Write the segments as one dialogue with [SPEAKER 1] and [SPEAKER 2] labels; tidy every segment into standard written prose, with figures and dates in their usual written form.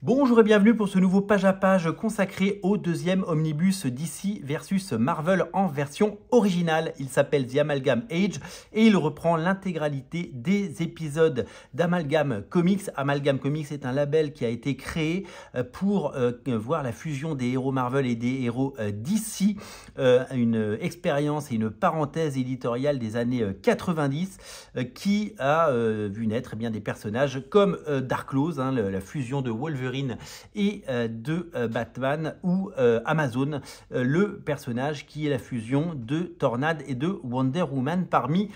[SPEAKER 1] Bonjour et bienvenue pour ce nouveau page à page consacré au deuxième omnibus DC versus Marvel en version originale. Il s'appelle The Amalgam Age et il reprend l'intégralité des épisodes d'Amalgam Comics. Amalgam Comics est un label qui a été créé pour voir la fusion des héros Marvel et des héros DC, une expérience et une parenthèse éditoriale des années 90 qui a vu naître des personnages comme Darkloz, la fusion de Wolverine et de Batman, ou Amazon, le personnage qui est la fusion de Tornade et de Wonder Woman parmi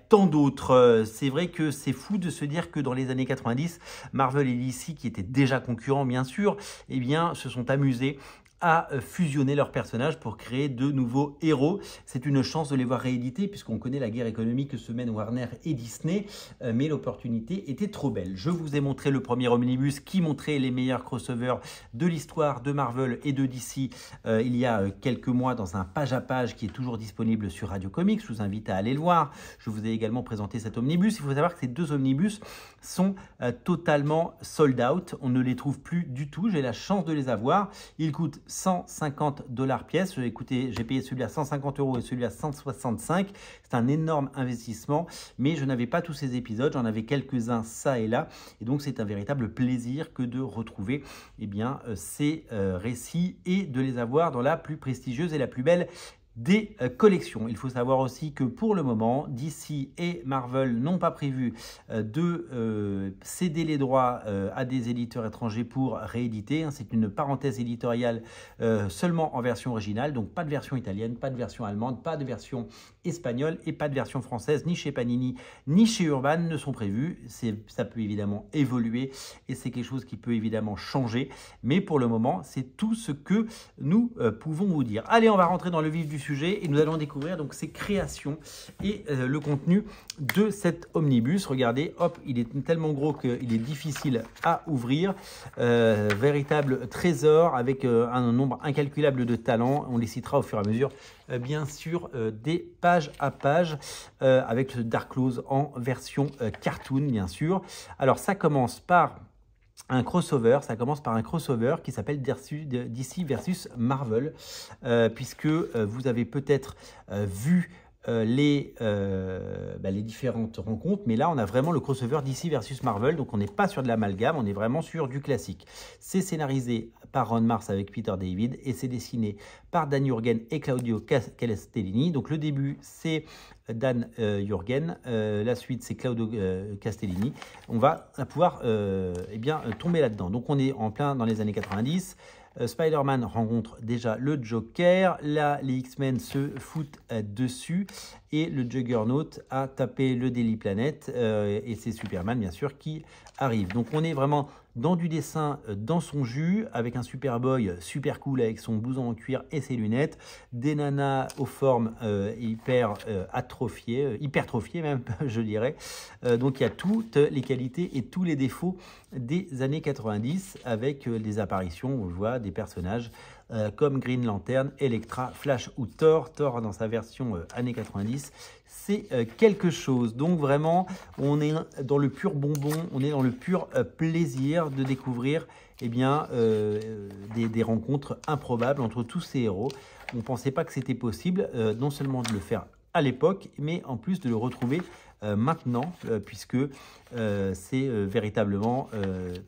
[SPEAKER 1] tant d'autres. C'est vrai que c'est fou de se dire que dans les années 90, Marvel et DC, qui étaient déjà concurrents bien sûr, se sont amusés à fusionner leurs personnages pour créer de nouveaux héros. C'est une chance de les voir réédités puisqu'on connaît la guerre économique que se mènent Warner et Disney, mais l'opportunité était trop belle. Je vous ai montré le premier omnibus qui montrait les meilleurs crossovers de l'histoire de Marvel et de DC il y a quelques mois dans un page à page qui est toujours disponible sur Radio Comics. Je vous invite à aller le voir. Je vous ai également présenté cet omnibus. Il faut savoir que ces deux omnibus sont totalement sold out. On ne les trouve plus du tout. J'ai la chance de les avoir. Ils coûtent 150 $ pièce. J'ai payé celui à 150 € et celui à 165. C'est un énorme investissement, mais je n'avais pas tous ces épisodes, j'en avais quelques-uns ça et là, et donc c'est un véritable plaisir que de retrouver ces récits et de les avoir dans la plus prestigieuse et la plus belle des collections. Il faut savoir aussi que pour le moment, DC et Marvel n'ont pas prévu de céder les droits à des éditeurs étrangers pour rééditer. C'est une parenthèse éditoriale seulement en version originale, donc pas de version italienne, pas de version allemande, pas de version espagnole et pas de version française, ni chez Panini, ni chez Urban ne sont prévus. Ça peut évidemment évoluer et c'est quelque chose qui peut évidemment changer, mais pour le moment, c'est tout ce que nous pouvons vous dire. Allez, on va rentrer dans le vif du sujet et nous allons découvrir donc ces créations et le contenu de cet omnibus. Regardez, hop, il est tellement gros qu'il est difficile à ouvrir. Véritable trésor avec un nombre incalculable de talents. On les citera au fur et à mesure, bien sûr, des pages à pages avec le Darkloz en version cartoon, bien sûr. Alors, ça commence par un crossover, qui s'appelle DC versus Marvel, puisque vous avez peut-être vu les différentes rencontres, mais là on a vraiment le crossover DC versus Marvel, donc on n'est pas sur de l'amalgame, on est vraiment sur du classique. C'est scénarisé par Ron Marz avec Peter David et c'est dessiné par Dan Jurgen et Claudio Castellini. Donc le début c'est Dan Jurgen, la suite c'est Claudio Castellini. On va pouvoir tomber là-dedans. Donc on est en plein dans les années 90. Spider-Man rencontre déjà le Joker, là les X-Men se foutent dessus et le Juggernaut a tapé le Daily Planet et c'est Superman bien sûr qui arrive. Donc on est vraiment dans du dessin dans son jus avec un Superboy super cool avec son blouson en cuir et ses lunettes, des nanas aux formes hypertrophiées même je dirais. Donc il y a toutes les qualités et tous les défauts des années 90 avec des apparitions où on voit des personnages comme Green Lantern, Elektra, Flash ou Thor. Thor dans sa version années 90, c'est quelque chose. Donc vraiment, on est dans le pur bonbon, on est dans le pur plaisir de découvrir des rencontres improbables entre tous ces héros. On ne pensait pas que c'était possible, non seulement de le faire à l'époque, mais en plus de le retrouver maintenant, puisque c'est véritablement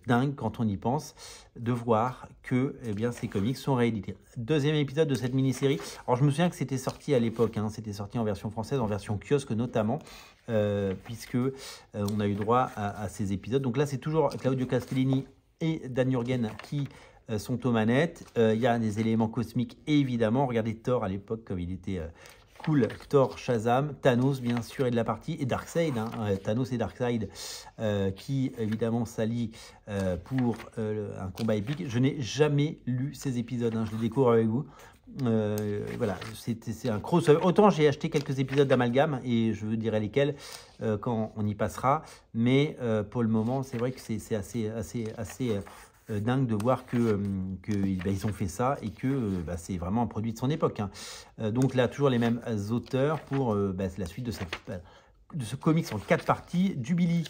[SPEAKER 1] dingue quand on y pense de voir que ces comics sont réédités. Deuxième épisode de cette mini-série. Alors je me souviens que c'était sorti à l'époque, c'était sorti en version française, en version kiosque notamment, puisque on a eu droit à ces épisodes. Donc là c'est toujours Claudio Castellini et Dan Jurgen qui sont aux manettes. Il y a des éléments cosmiques évidemment. Regardez Thor à l'époque comme il était cool, Thor, Shazam, Thanos bien sûr et de la partie, et Darkseid, Thanos et Darkseid qui évidemment s'allient pour un combat épique. Je n'ai jamais lu ces épisodes, je les découvre avec vous. Voilà, c'est un crossover. Autant j'ai acheté quelques épisodes d'Amalgame et je vous dirai lesquels quand on y passera, mais pour le moment c'est vrai que c'est assez dingue de voir ils ont fait ça et que c'est vraiment un produit de son époque. Donc là, toujours les mêmes auteurs pour la suite de ce comics en 4 parties. Jubilee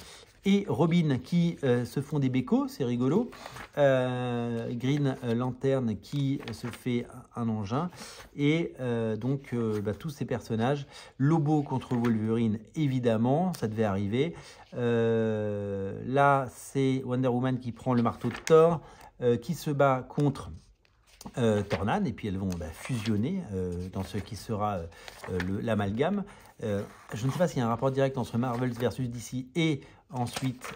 [SPEAKER 1] et Robin qui se font des bécos, c'est rigolo. Green Lantern qui se fait un engin. Et donc tous ces personnages. Lobo contre Wolverine, évidemment, ça devait arriver. Là, c'est Wonder Woman qui prend le marteau de Thor, qui se bat contre Tornade, et puis elles vont fusionner dans ce qui sera l'amalgame. Je ne sais pas s'il y a un rapport direct entre Marvel versus DC et ensuite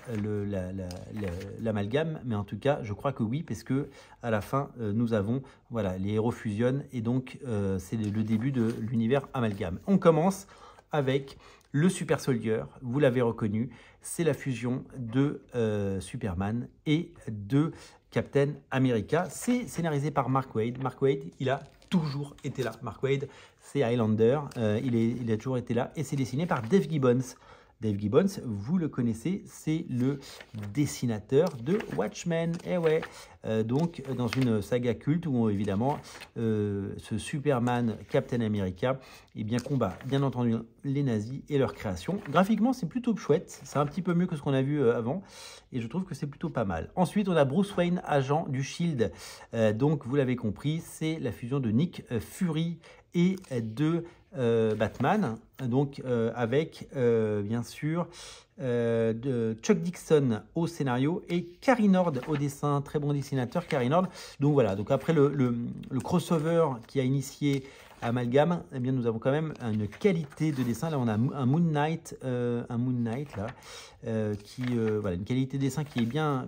[SPEAKER 1] l'amalgame, mais en tout cas je crois que oui, parce que à la fin nous avons, voilà, les héros fusionnent, et donc c'est le début de l'univers amalgame. On commence avec le Super Soldier, vous l'avez reconnu, c'est la fusion de Superman et de Captain America. C'est scénarisé par Mark Waid. Mark Waid, il a toujours été là. Mark Waid, c'est Highlander, il a toujours été là, et c'est dessiné par Dave Gibbons. Dave Gibbons, vous le connaissez, c'est le dessinateur de Watchmen. Et ouais, donc dans une saga culte où évidemment ce Superman Captain America combat bien entendu les nazis et leur création. Graphiquement, c'est plutôt chouette, c'est un petit peu mieux que ce qu'on a vu avant, et je trouve que c'est plutôt pas mal. Ensuite, on a Bruce Wayne, agent du Shield. Donc vous l'avez compris, c'est la fusion de Nick Fury et de Batman, donc avec bien sûr de Chuck Dixon au scénario et Cary Nord au dessin, très bon dessinateur Cary Nord. Donc voilà, donc après le crossover qui a initié Amalgame, eh bien nous avons quand même une qualité de dessin. Là on a un Moon Knight là, voilà, une qualité de dessin qui est bien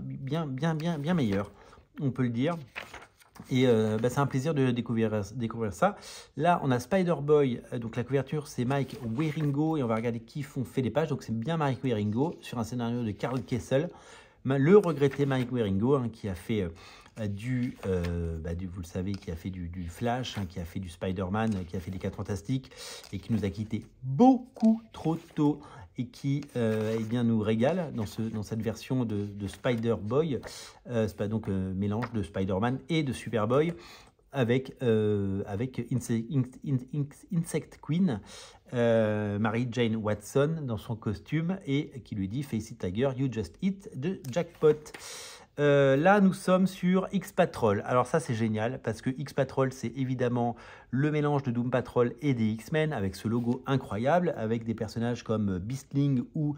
[SPEAKER 1] meilleure, on peut le dire. Et c'est un plaisir de découvrir ça. Là, on a Spider-Boy. Donc, la couverture, c'est Mike Wieringo. Et on va regarder qui fait les pages. Donc, c'est bien Mike Wieringo sur un scénario de Karl Kessel. Le regretté Mike Wieringo, qui a fait vous le savez, qui a fait du Flash, qui a fait du Spider-Man, qui a fait des 4 Fantastiques et qui nous a quittés beaucoup trop tôt, et qui nous régale dans cette version de Spider-Boy, donc mélange de Spider-Man et de Superboy, avec Insect Queen, Mary Jane Watson dans son costume, et qui lui dit « Face it Tiger, you just hit the jackpot ». Là, nous sommes sur X-Patrol. Alors ça, c'est génial, parce que X-Patrol, c'est évidemment le mélange de Doom Patrol et des X-Men, avec ce logo incroyable, avec des personnages comme Beastling ou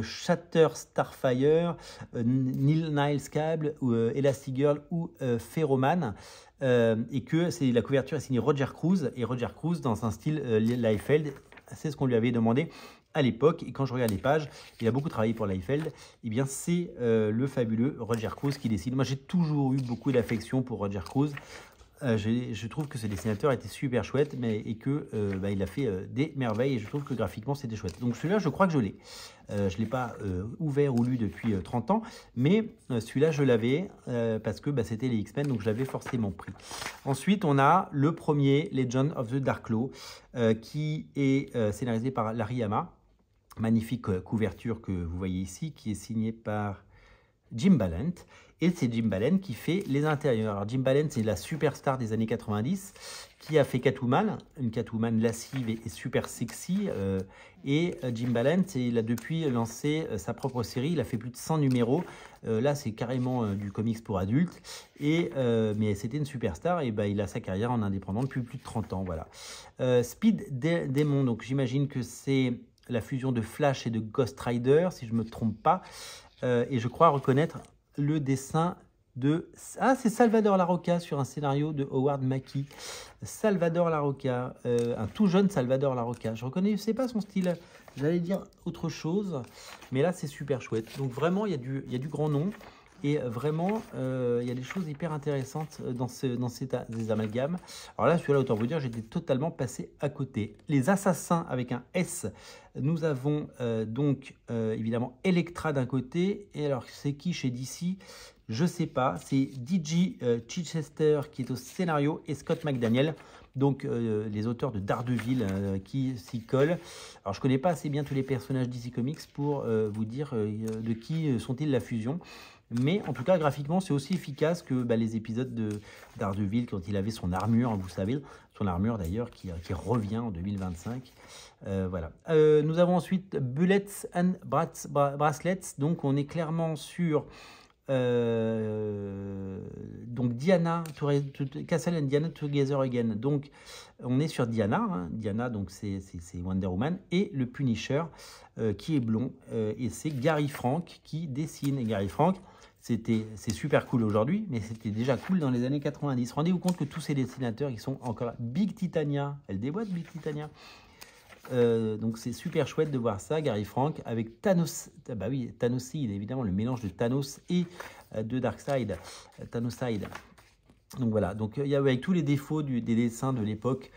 [SPEAKER 1] Shatter Starfire, Niles Cable, Elastigirl ou Ferroman. Et que la couverture est signée Roger Cruz, et Roger Cruz dans un style Liefeld, c'est ce qu'on lui avait demandé à l'époque. Et quand je regarde les pages, il a beaucoup travaillé pour Liefeld, et bien c'est le fabuleux Roger Cruz qui dessine. Moi j'ai toujours eu beaucoup d'affection pour Roger Cruz. Je trouve que ce dessinateur était super chouette, et que il a fait des merveilles, et je trouve que graphiquement c'était chouette. Donc celui-là, je crois que je l'ai. Je ne l'ai pas ouvert ou lu depuis 30 ans, mais celui-là je l'avais parce que c'était les X-Men, donc je l'avais forcément pris. Ensuite, on a le premier Legend of the Dark Claw qui est scénarisé par Larry Hama. Magnifique couverture que vous voyez ici, qui est signée par Jim Balent. Et c'est Jim Balent qui fait les intérieurs. Alors Jim Balent, c'est la superstar des années 90 qui a fait Catwoman, une Catwoman lascive et super sexy. Jim Balent, il a depuis lancé sa propre série. Il a fait plus de 100 numéros. Là, c'est carrément du comics pour adultes. Mais c'était une superstar, et il a sa carrière en indépendant depuis plus de 30 ans. Voilà. Speed Demon, donc j'imagine que c'est la fusion de Flash et de Ghost Rider, si je ne me trompe pas. Et je crois reconnaître le dessin de... Ah, c'est Salvador Larroca sur un scénario de Howard Mackie. Salvador Larroca, un tout jeune Salvador Larroca. Je ne reconnaissais pas son style, j'allais dire autre chose, mais là c'est super chouette. Donc vraiment, il y a du grand nom, et vraiment, il y a des choses hyper intéressantes dans ces amalgames. Alors là, celui-là, autant vous dire, j'étais totalement passé à côté. Les Assassins avec un S. Nous avons donc évidemment Elektra d'un côté, et alors c'est qui chez DC? Je sais pas, c'est DJ Chichester qui est au scénario, et Scott McDaniel, donc les auteurs de Daredevil qui s'y collent. Alors je connais pas assez bien tous les personnages DC Comics pour vous dire de qui sont-ils la fusion. Mais en tout cas, graphiquement, c'est aussi efficace que les épisodes de Daredevil quand il avait son armure, vous savez, son armure d'ailleurs qui revient en 2025. Voilà. Nous avons ensuite Bullets and Bracelets. Donc on est clairement sur donc Diana, Castle and Diana Together Again. Donc on est sur Diana, hein. Diana, donc c'est Wonder Woman, et le Punisher qui est blond, et c'est Gary Frank qui dessine. Et Gary Frank, c'est super cool aujourd'hui, mais c'était déjà cool dans les années 90. Rendez-vous compte que tous ces dessinateurs, ils sont encore là. Big Titania, elle déboîte Big Titania. Donc c'est super chouette de voir ça, Gary Frank avec Thanos, bah oui, Thanoside, évidemment, le mélange de Thanos et de Darkseid, Thanoside. Donc voilà, donc il y a avec tous les défauts des dessins de l'époque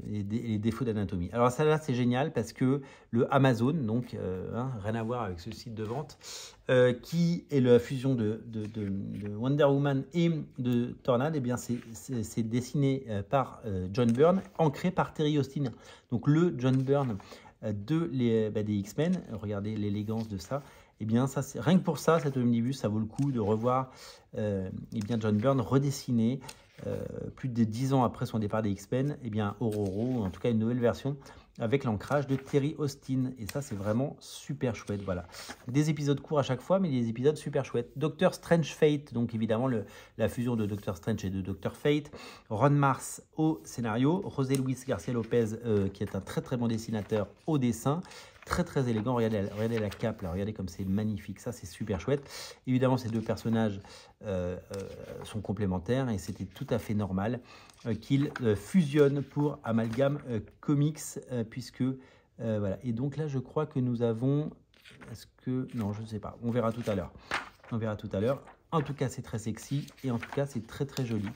[SPEAKER 1] les défauts d'anatomie. Alors ça là c'est génial parce que le Amazon, donc rien à voir avec ce site de vente, qui est la fusion de Wonder Woman et de Tornado, eh bien c'est dessiné par John Byrne, ancré par Terry Austin. Donc le John Byrne des X-Men, regardez l'élégance de ça. Eh bien, ça, rien que pour ça, cet omnibus, ça vaut le coup de revoir eh bien, John Byrne redessiné plus de 10 ans après son départ des X-Men, eh bien, Ororo, en tout cas une nouvelle version, avec l'ancrage de Terry Austin. Et ça, c'est vraiment super chouette. Voilà. Des épisodes courts à chaque fois, mais des épisodes super chouettes. Doctor Strange Fate, donc évidemment la fusion de Doctor Strange et de Doctor Fate. Ron Mars au scénario. José Luis Garcia Lopez, qui est un très très bon dessinateur au dessin. Très très élégant, regardez la cape là, regardez comme c'est magnifique, ça c'est super chouette. Évidemment ces deux personnages sont complémentaires et c'était tout à fait normal qu'ils fusionnent pour Amalgam Comics puisque voilà. Et donc là je crois que nous avons, est-ce que, non je ne sais pas, on verra tout à l'heure. On verra tout à l'heure. En tout cas, c'est très sexy et en tout cas, c'est très très joli.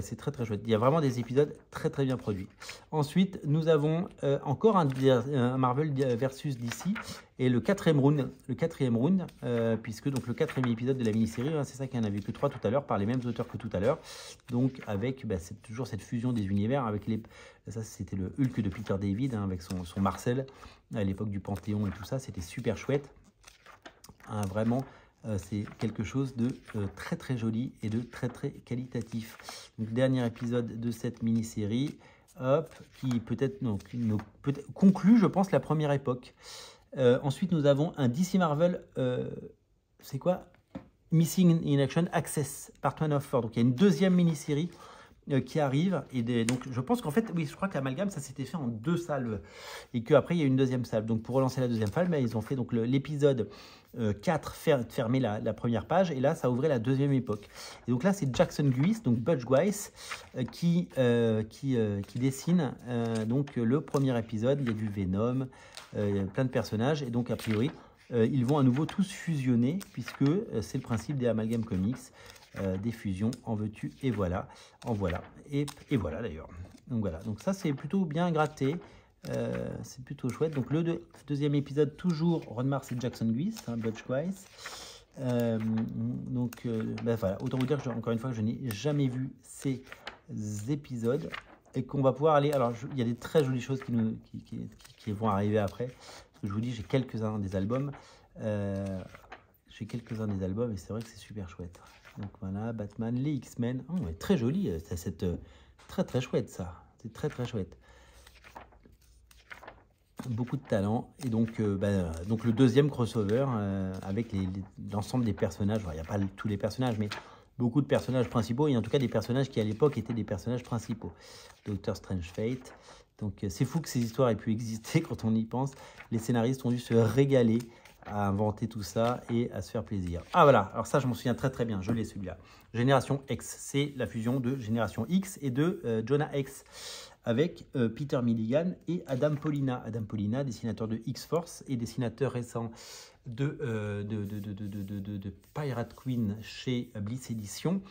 [SPEAKER 1] C'est très très chouette. Il y a vraiment des épisodes très très bien produits. Ensuite, nous avons encore un Marvel versus DC et le quatrième round, puisque donc le quatrième épisode de la mini-série, hein, c'est ça qu'il n'y en avait que 3 tout à l'heure, par les mêmes auteurs que tout à l'heure. Donc avec c'est toujours cette fusion des univers avec ça c'était le Hulk de Peter David hein, avec son Marcel à l'époque du Panthéon et tout ça, c'était super chouette. Hein, vraiment. C'est quelque chose de très très joli et de très très qualitatif. Donc, dernier épisode de cette mini-série, qui peut-être conclut, je pense, la première époque. Ensuite, nous avons un DC Marvel, c'est quoi? Missing in Action Access, Part 1 of 4. Donc, il y a une deuxième mini-série qui arrive. Et donc, je pense qu'en fait, oui, je crois qu'Amalgam, ça s'était fait en 2 salves. Et qu'après, il y a une deuxième salve. Donc, pour relancer la deuxième salve, ils ont fait donc l'épisode 4 fermer la première page. Et là, ça ouvrait la deuxième époque. Et donc là, c'est Jackson Guice, donc Butch Guice, qui dessine donc le premier épisode. Il y a du Venom, plein de personnages. Et donc, a priori, ils vont à nouveau tous fusionner, puisque c'est le principe des Amalgam Comics. Des fusions, en veux-tu et voilà, en voilà, et voilà d'ailleurs. Donc voilà, donc ça c'est plutôt bien gratté, c'est plutôt chouette. Donc le deuxième épisode, toujours Ron Mars et Jackson Guice, hein, Butch Guice. Voilà, autant vous dire que encore une fois, je n'ai jamais vu ces épisodes et qu'on va pouvoir aller. Alors il y a des très jolies choses qui vont arriver après. Parce que je vous dis, j'ai quelques-uns des albums. Et c'est vrai que c'est super chouette. Donc voilà, Batman, les X-Men. Oh, très joli, c'est très très chouette ça. C'est très très chouette. Beaucoup de talent. Et donc, donc le deuxième crossover avec l'ensemble des personnages. Il n'y a pas tous les personnages, mais beaucoup de personnages principaux. Et en tout cas des personnages qui à l'époque étaient des personnages principaux. Doctor Strange Fate. Donc c'est fou que ces histoires aient pu exister quand on y pense. Les scénaristes ont dû se régaler à inventer tout ça et à se faire plaisir. Ah voilà, alors ça je m'en souviens très très bien, je l'ai celui-là. Génération X, c'est la fusion de Génération X et de Jonah X avec Peter Milligan et Adam Paulina. Adam Paulina, dessinateur de X-Force et dessinateur récent de Pirate Queen chez Bliss Edition.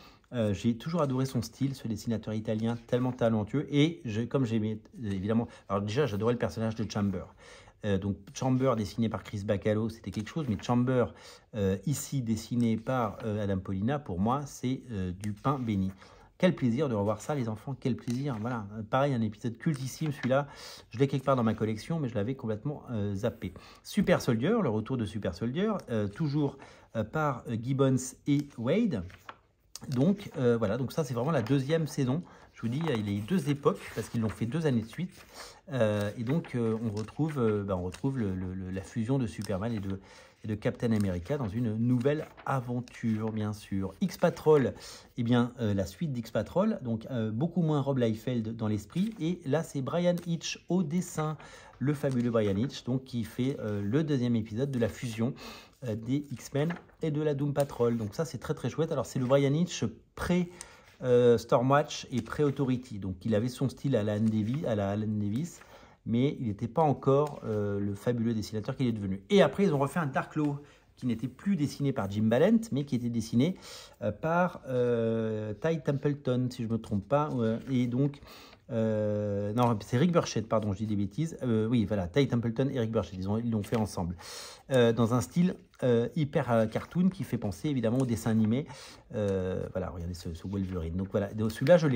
[SPEAKER 1] J'ai toujours adoré son style, ce dessinateur italien tellement talentueux et comme j'aimais évidemment, alors déjà j'adorais le personnage de Chamber. Donc Chamber dessiné par Chris Bacalo, c'était quelque chose, mais Chamber ici dessiné par Adam Paulina, pour moi c'est du pain béni. Quel plaisir de revoir ça, les enfants, quel plaisir. Voilà, pareil, un épisode cultissime, celui-là. Je l'ai quelque part dans ma collection, mais je l'avais complètement zappé. Super Soldier, le retour de Super Soldier, toujours par Gibbons et Wade. Donc, voilà, donc ça, c'est vraiment la deuxième saison. Je vous dis, il y a les deux époques, parce qu'ils l'ont fait 2 années de suite. Et donc, on retrouve la fusion de Superman et de Captain America dans une nouvelle aventure, bien sûr. X-Patrol, eh bien, la suite d'X-Patrol, donc beaucoup moins Rob Liefeld dans l'esprit. Et là, c'est Brian Hitch au dessin, le fabuleux Brian Hitch, donc, qui fait le 2e épisode de la fusion des X-Men et de la Doom Patrol. Donc ça, c'est très très chouette. Alors, c'est le Brian Hitch pré-Stormwatch et pré-Authority. Donc, il avait son style à la Alan Davis, mais il n'était pas encore le fabuleux dessinateur qu'il est devenu. Et après, ils ont refait un Dark Law qui n'était plus dessiné par Jim Balent, mais qui était dessiné par Ty Templeton, si je ne me trompe pas. Et donc, non, c'est Rick Burchett, pardon, je dis des bêtises. Oui, voilà, Ty Templeton et Rick Burchett, ils l'ont fait ensemble. Dans un style hyper cartoon qui fait penser évidemment au dessin animé. Voilà, regardez ce Wolverine. Donc voilà, celui-là, je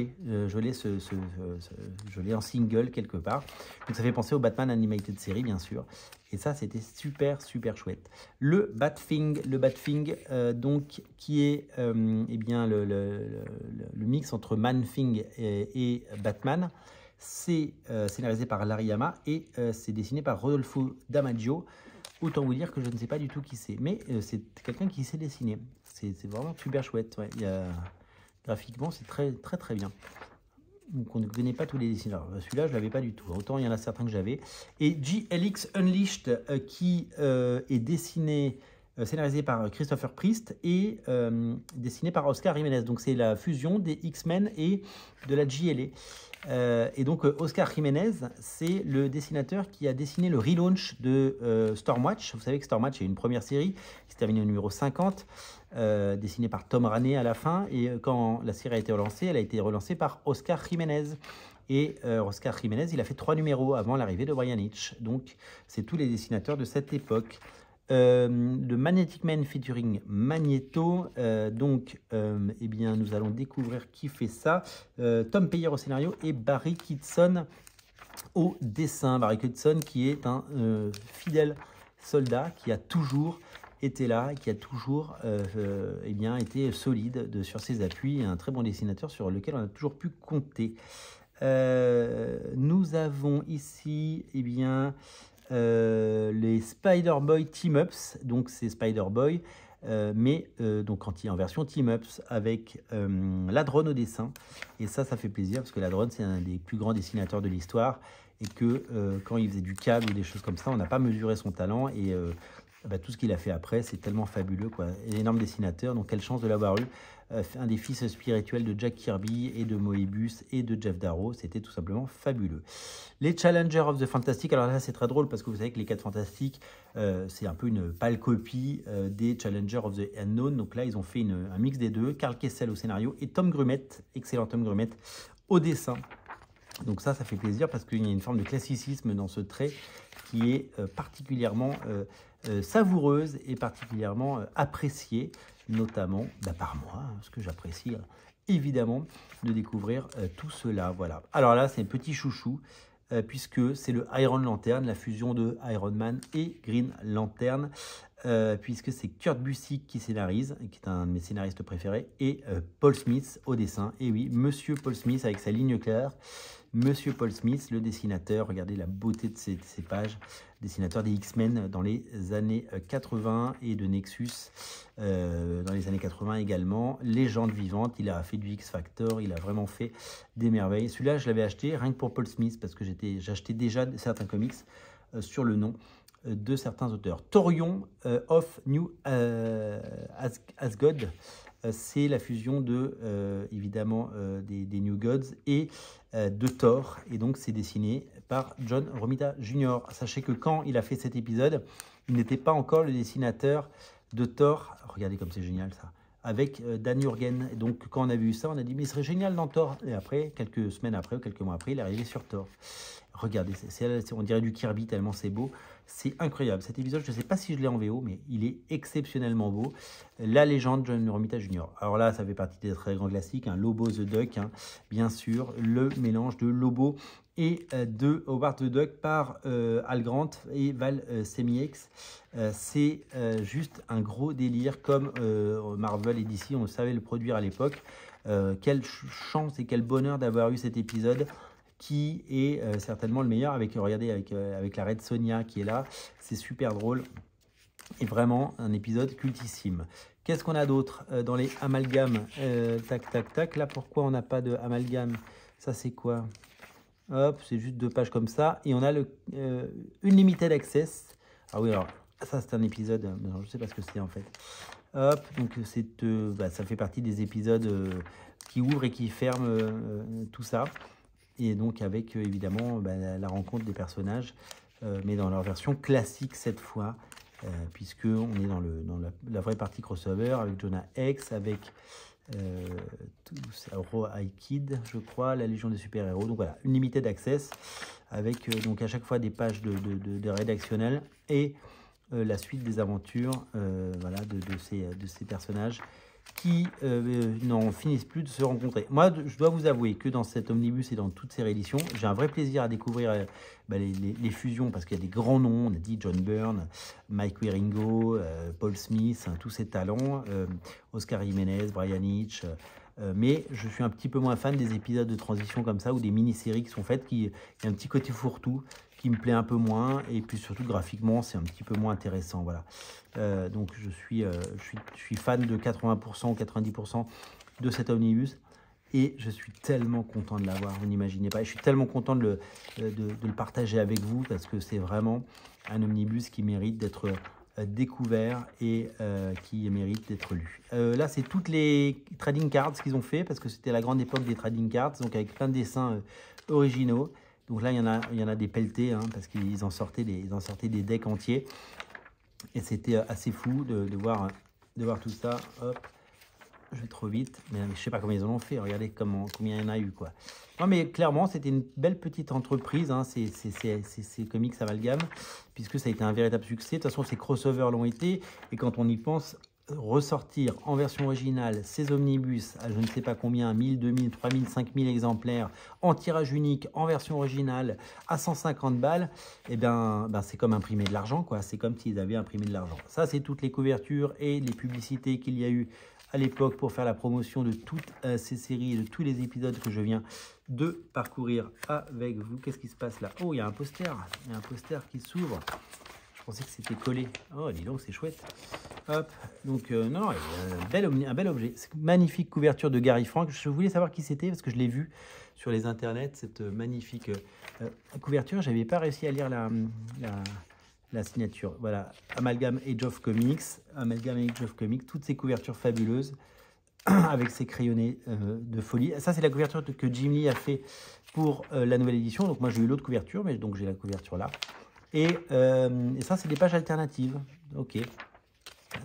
[SPEAKER 1] l'ai en single quelque part. Donc ça fait penser au Batman Animated Series, bien sûr. Et ça, c'était super, super chouette. Le Batfing, donc, qui est eh bien, le mix entre Man-Thing et Batman. C'est scénarisé par Larry Hama et c'est dessiné par Rodolfo D'Amaggio. Autant vous dire que je ne sais pas du tout qui c'est, mais c'est quelqu'un qui sait dessiner. C'est vraiment super chouette. Ouais. Graphiquement, c'est très, très, très bien. Donc, on ne connaît pas tous les dessinateurs. Celui-là, je ne l'avais pas du tout. Autant, il y en a certains que j'avais. Et GLX Unleashed, qui est dessiné, scénarisé par Christopher Priest et dessiné par Oscar Jiménez. Donc, c'est la fusion des X-Men et de la JLA. Et donc, Oscar Jiménez, c'est le dessinateur qui a dessiné le relaunch de Stormwatch. Vous savez que Stormwatch est une première série qui s'est terminée au numéro 50, dessinée par Tom Raney à la fin. Et quand la série a été relancée, elle a été relancée par Oscar Jiménez. Et Oscar Jiménez, il a fait 3 numéros avant l'arrivée de Brian Hitch. Donc, c'est tous les dessinateurs de cette époque. Le Magnetic Man featuring Magneto, eh bien, nous allons découvrir qui fait ça. Tom Peyer au scénario et Barry Kitson au dessin. Barry Kitson qui est un fidèle soldat qui a toujours été là, qui a toujours eh bien, été solide sur ses appuis, et un très bon dessinateur sur lequel on a toujours pu compter. Nous avons ici, eh bien, les Spider-Boy Team-Ups, donc c'est Spider-Boy, mais donc quand il est en version Team-Ups avec Ladron au dessin, et ça fait plaisir parce que Ladron c'est un des plus grands dessinateurs de l'histoire et que quand il faisait du câble ou des choses comme ça, on n'a pas mesuré son talent et tout ce qu'il a fait après, c'est tellement fabuleux, quoi. Énorme dessinateur, donc quelle chance de l'avoir eu. Un des fils spirituels de Jack Kirby et de Moebius et de Jeff Darrow, c'était tout simplement fabuleux. Les Challengers of the Fantastic, alors là c'est très drôle parce que vous savez que les 4 Fantastiques, c'est un peu une pâle copie des Challengers of the Unknown, donc là ils ont fait un mix des deux, Karl Kessel au scénario et Tom Grummett, excellent Tom Grummett, au dessin. Donc ça fait plaisir parce qu'il y a une forme de classicisme dans ce trait qui est particulièrement savoureuse et particulièrement appréciée, notamment par moi, ce que j'apprécie évidemment de découvrir tout cela. Voilà. Alors là, c'est un petit chouchou, puisque c'est le Iron Lantern, la fusion de Iron Man et Green Lantern, puisque c'est Kurt Busiek qui scénarise, qui est un de mes scénaristes préférés, et Paul Smith au dessin. Et oui, Monsieur Paul Smith avec sa ligne claire. Monsieur Paul Smith, le dessinateur, regardez la beauté de ces pages, dessinateur des X-Men dans les années 80 et de Nexus dans les années 80 également. Légende vivante, il a fait du X-Factor, il a vraiment fait des merveilles. Celui-là, je l'avais acheté rien que pour Paul Smith parce que j'achetais déjà certains comics sur le nom de certains auteurs. Thorion of New Asgard. C'est la fusion de, évidemment, des New Gods et de Thor. Et donc, c'est dessiné par John Romita Jr. Sachez que quand il a fait cet épisode, il n'était pas encore le dessinateur de Thor. Regardez comme c'est génial, ça. avec Dan Jurgen. Donc quand on a vu ça, on a dit mais il serait génial dans Thor. Et après, quelques semaines après ou quelques mois après, il est arrivé sur Thor. Regardez, on dirait du Kirby tellement c'est beau. C'est incroyable. Cet épisode, je ne sais pas si je l'ai en VO, mais il est exceptionnellement beau. La légende John Romita Jr. Alors là, ça fait partie des très grands classiques. Hein. Lobo the Duck, hein, bien sûr. Le mélange de Lobo et de Howard the Duck par Al Grant et Val Semiex. C'est juste un gros délire comme Marvel et DC, on savait le produire à l'époque. Quelle chance et quel bonheur d'avoir eu cet épisode qui est certainement le meilleur. Regardez, avec la Red Sonja qui est là. C'est super drôle et vraiment un épisode cultissime. Qu'est-ce qu'on a d'autre dans les amalgames? Tac, tac, tac. Là, pourquoi on n'a pas de amalgame? Ça, c'est quoi? Hop, c'est juste 2 pages comme ça. Et on a le Unlimited Access. Ah oui, alors, ça, c'est un épisode. Non, je ne sais pas ce que c'est en fait. Hop, donc ça fait partie des épisodes qui ouvrent et qui ferment tout ça. Et donc avec évidemment la rencontre des personnages, mais dans leur version classique cette fois, puisque on est dans la vraie partie crossover avec Jonah Hex, avec Kid, je crois, la Légion des super-héros. Donc voilà, Unlimited Access, avec donc à chaque fois des pages de rédactionnel et la suite des aventures voilà, de ces personnages qui n'en finissent plus de se rencontrer. Moi, je dois vous avouer que dans cet omnibus et dans toutes ces rééditions, j'ai un vrai plaisir à découvrir les fusions, parce qu'il y a des grands noms, on a dit John Byrne, Mike Wieringo, Paul Smith, hein, tous ces talents, Oscar Jiménez, Brian Hitch, mais je suis un petit peu moins fan des épisodes de transition comme ça, ou des mini-séries qui sont faites, il y a un petit côté fourre-tout, qui me plaît un peu moins, et puis surtout graphiquement c'est un petit peu moins intéressant, voilà. Donc je suis fan de 80% ou 90% de cet omnibus, et je suis tellement content de l'avoir, vous n'imaginez pas, et je suis tellement content de le partager avec vous, parce que c'est vraiment un omnibus qui mérite d'être découvert et qui mérite d'être lu. Là, c'est toutes les trading cards qu'ils ont fait, parce que c'était la grande époque des trading cards, donc avec plein de dessins originaux. Donc là, il y en a des pelletés, hein, parce qu'ils en sortaient des decks entiers. Et c'était assez fou de voir tout ça. Hop, je vais trop vite. Mais je ne sais pas comment ils en ont fait. Regardez combien il y en a eu, quoi. Non, mais clairement, c'était une belle petite entreprise, hein, ces comics amalgames, puisque ça a été un véritable succès. De toute façon, ces crossovers l'ont été. Et quand on y pense, ressortir en version originale ces omnibus à je ne sais pas combien, 1000, 2000, 3000, 5000 exemplaires en tirage unique, en version originale à 150 balles, et c'est comme imprimer de l'argent, quoi. C'est comme s'ils avaient imprimé de l'argent. Ça, c'est toutes les couvertures et les publicités qu'il y a eu à l'époque pour faire la promotion de toutes ces séries et de tous les épisodes que je viens de parcourir avec vous. Qu'est-ce qui se passe là? Oh, il y a un poster. Il y a un poster qui s'ouvre. Je pensais que c'était collé. Oh, dis donc, c'est chouette. Hop, donc non, un bel objet. Magnifique couverture de Gary Frank. Je voulais savoir qui c'était parce que je l'ai vu sur les internets, cette magnifique couverture. Je n'avais pas réussi à lire la signature. Voilà, Amalgam Age of Comics. Amalgam Age of Comics. Toutes ces couvertures fabuleuses avec ces crayonnés de folie. Ça, c'est la couverture que Jim Lee a fait pour la nouvelle édition. Donc moi, j'ai eu l'autre couverture, mais donc j'ai la couverture là. Et ça, c'est des pages alternatives. Ok.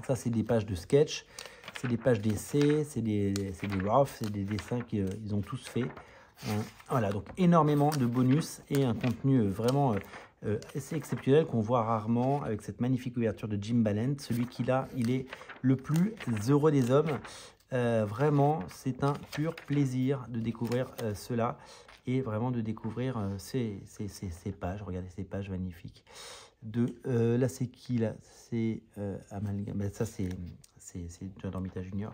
[SPEAKER 1] Ça, c'est des pages de sketch, c'est des pages d'essais, c'est des roughs, c'est des dessins qu'ils ont tous fait. Voilà, donc énormément de bonus et un contenu vraiment assez exceptionnel qu'on voit rarement avec cette magnifique couverture de Jim Balent. Celui qui là, il est le plus heureux des hommes. Vraiment, c'est un pur plaisir de découvrir cela et vraiment de découvrir ces pages. Regardez ces pages magnifiques. Là, c'est qui là? C'est Amalgam. Ça, c'est John Romita Jr.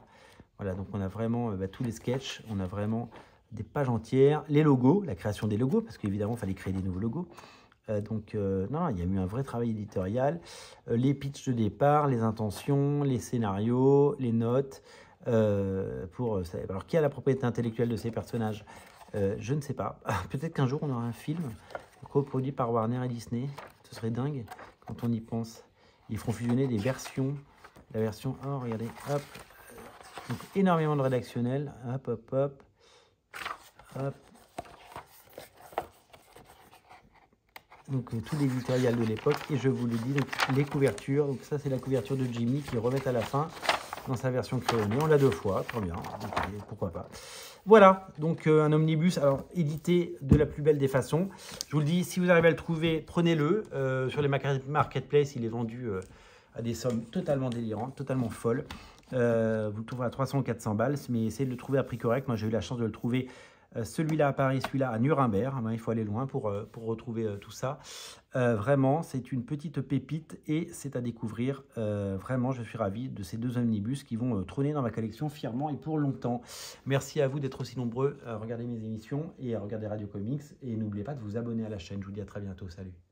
[SPEAKER 1] Voilà, donc on a vraiment tous les sketchs, on a vraiment des pages entières, les logos, la création des logos, parce qu'évidemment, il fallait créer des nouveaux logos. Non, il y a eu un vrai travail éditorial. Les pitchs de départ, les intentions, les scénarios, les notes. Alors, qui a la propriété intellectuelle de ces personnages? Je ne sais pas. Peut-être qu'un jour, on aura un film coproduit par Warner et Disney. Ce serait dingue quand on y pense. Ils feront fusionner des versions. La version, oh, regardez, hop. Donc, énormément de rédactionnel. Hop, hop, hop. Hop. Donc, tout l'éditorial de l'époque. Et je vous le dis, donc, les couvertures. Donc, ça, c'est la couverture de Jimmy qui remet à la fin. dans sa version crayonnée. On l'a 2 fois, trop bien, okay, pourquoi pas. Voilà, donc un omnibus, alors édité de la plus belle des façons. Je vous le dis, si vous arrivez à le trouver, prenez-le. Sur les marketplaces, il est vendu à des sommes totalement délirantes, totalement folles. Vous le trouverez à 300 ou 400 balles, mais essayez de le trouver à prix correct. Moi, j'ai eu la chance de le trouver, celui-là à Paris, celui-là à Nuremberg. Il faut aller loin pour retrouver tout ça. Vraiment, c'est une petite pépite et c'est à découvrir. Vraiment, je suis ravi de ces 2 omnibus qui vont trôner dans ma collection fièrement et pour longtemps. Merci à vous d'être aussi nombreux à regarder mes émissions et à regarder Radio Comics. Et n'oubliez pas de vous abonner à la chaîne. Je vous dis à très bientôt. Salut!